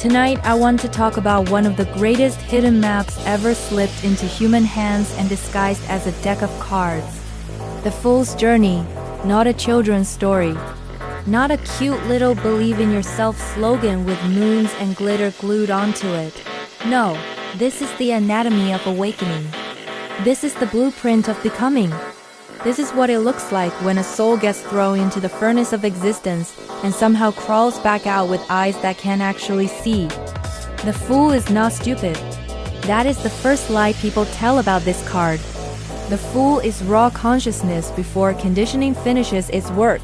Tonight, I want to talk about one of the greatest hidden maps ever slipped into human hands and disguised as a deck of cards. The Fool's Journey, not a children's story. Not a cute little believe in yourself slogan with moons and glitter glued onto it. No, this is the anatomy of awakening. This is the blueprint of becoming. This is what it looks like when a soul gets thrown into the furnace of existence and somehow crawls back out with eyes that can't actually see. The fool is not stupid. That is the first lie people tell about this card. The fool is raw consciousness before conditioning finishes its work.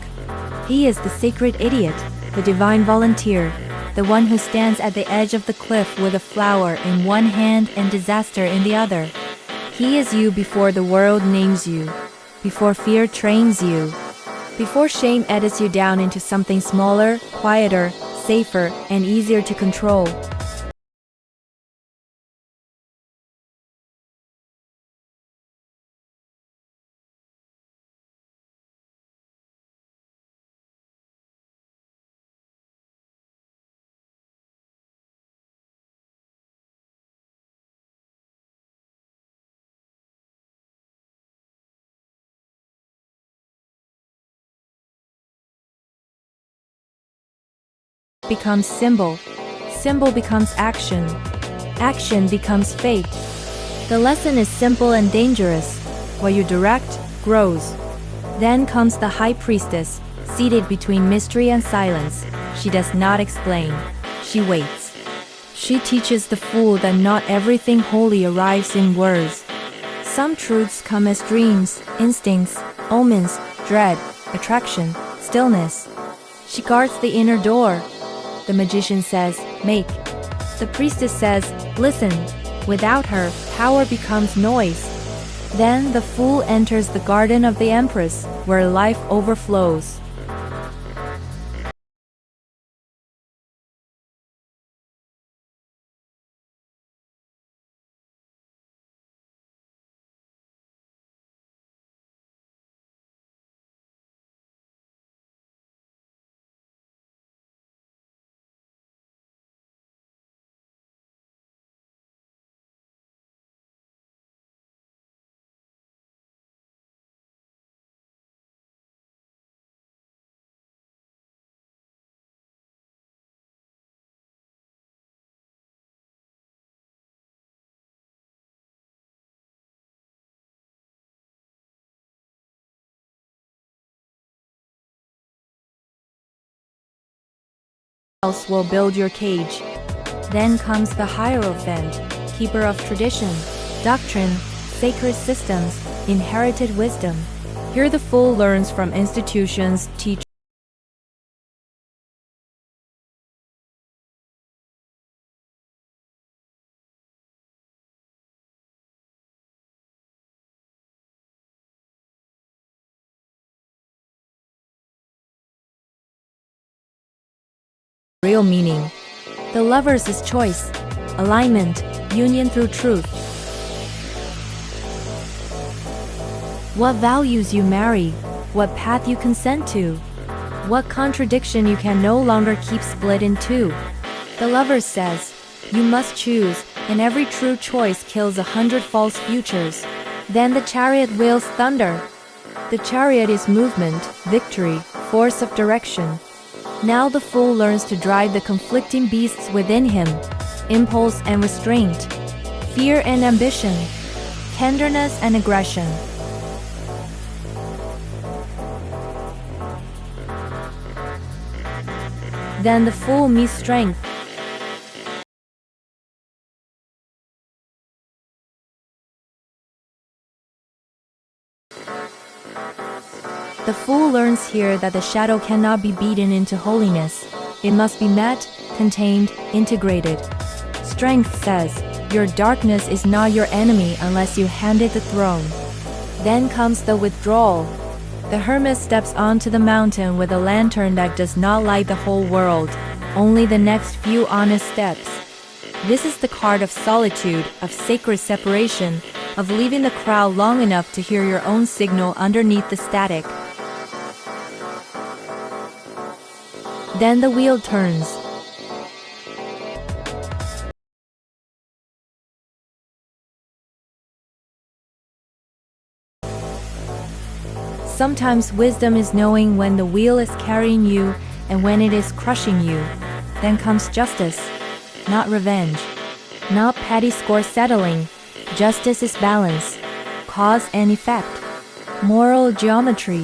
He is the sacred idiot, the divine volunteer, the one who stands at the edge of the cliff with a flower in one hand and disaster in the other. He is you before the world names you, before fear trains you, before shame edits you down into something smaller, quieter, safer, and easier to control. Becomes symbol. Symbol becomes action. Action becomes fate. The lesson is simple and dangerous. What you direct, grows. Then comes the high priestess, seated between mystery and silence. She does not explain. She waits. She teaches the fool that not everything holy arrives in words. Some truths come as dreams, instincts, omens, dread, attraction, stillness. She guards the inner door. The magician says, make. The priestess says, listen. Without her, power becomes noise. Then the fool enters the garden of the empress, where life overflows. Else will build your cage. Then comes the Hierophant, keeper of tradition, doctrine, sacred systems, inherited wisdom. Here the fool learns from institutions, teachers. Real meaning. The lovers is choice, alignment, union through truth. What values you marry, what path you consent to, what contradiction you can no longer keep split in two. The lover says, you must choose, and every true choice kills 100 false futures. Then the chariot wheels thunder. The chariot is movement, victory, force of direction. Now the fool learns to drive the conflicting beasts within him, impulse and restraint, fear and ambition, tenderness and aggression. Then the fool meets strength. The fool learns here that the shadow cannot be beaten into holiness. It must be met, contained, integrated. Strength says, your darkness is not your enemy unless you hand it the throne. Then comes the withdrawal. The hermit steps onto the mountain with a lantern that does not light the whole world, only the next few honest steps. This is the card of solitude, of sacred separation, of leaving the crowd long enough to hear your own signal underneath the static. Then the wheel turns. Sometimes wisdom is knowing when the wheel is carrying you and when it is crushing you. Then comes justice, not revenge, not petty score settling. Justice is balance, cause and effect, moral geometry.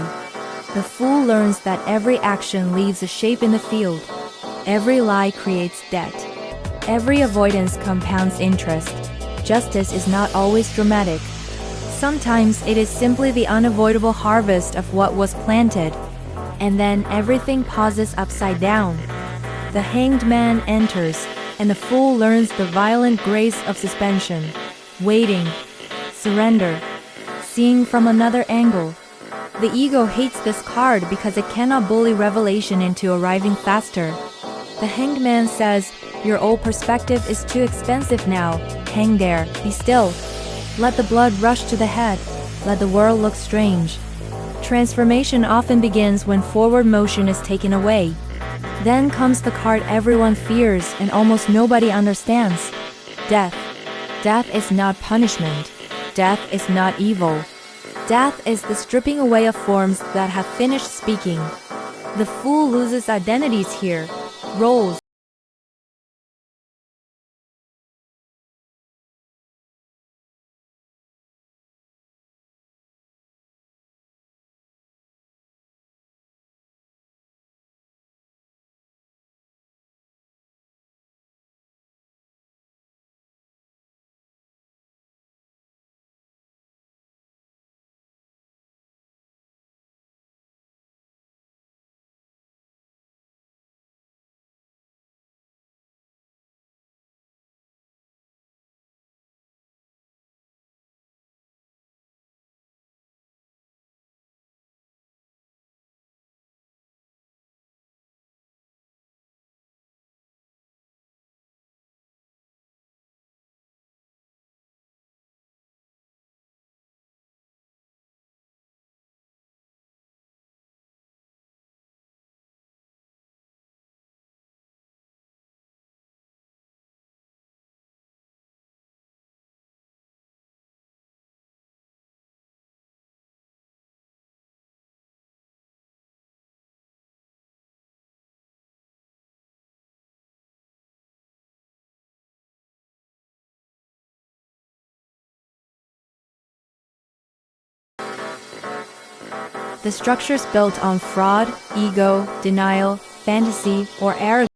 The fool learns that every action leaves a shape in the field. Every lie creates debt. Every avoidance compounds interest. Justice is not always dramatic. Sometimes it is simply the unavoidable harvest of what was planted. And then everything pauses upside down. The hanged man enters, and the fool learns the violent grace of suspension. Waiting, surrender, seeing from another angle. The ego hates this card because it cannot bully revelation into arriving faster. The hanged man says, your old perspective is too expensive now. Hang there, be still. Let the blood rush to the head. Let the world look strange. Transformation often begins when forward motion is taken away. Then comes the card everyone fears and almost nobody understands. Death. Death is not punishment. Death is not evil. Death is the stripping away of forms that have finished speaking. The fool loses identities here, roles. The structures built on fraud, ego, denial, fantasy, or arrogance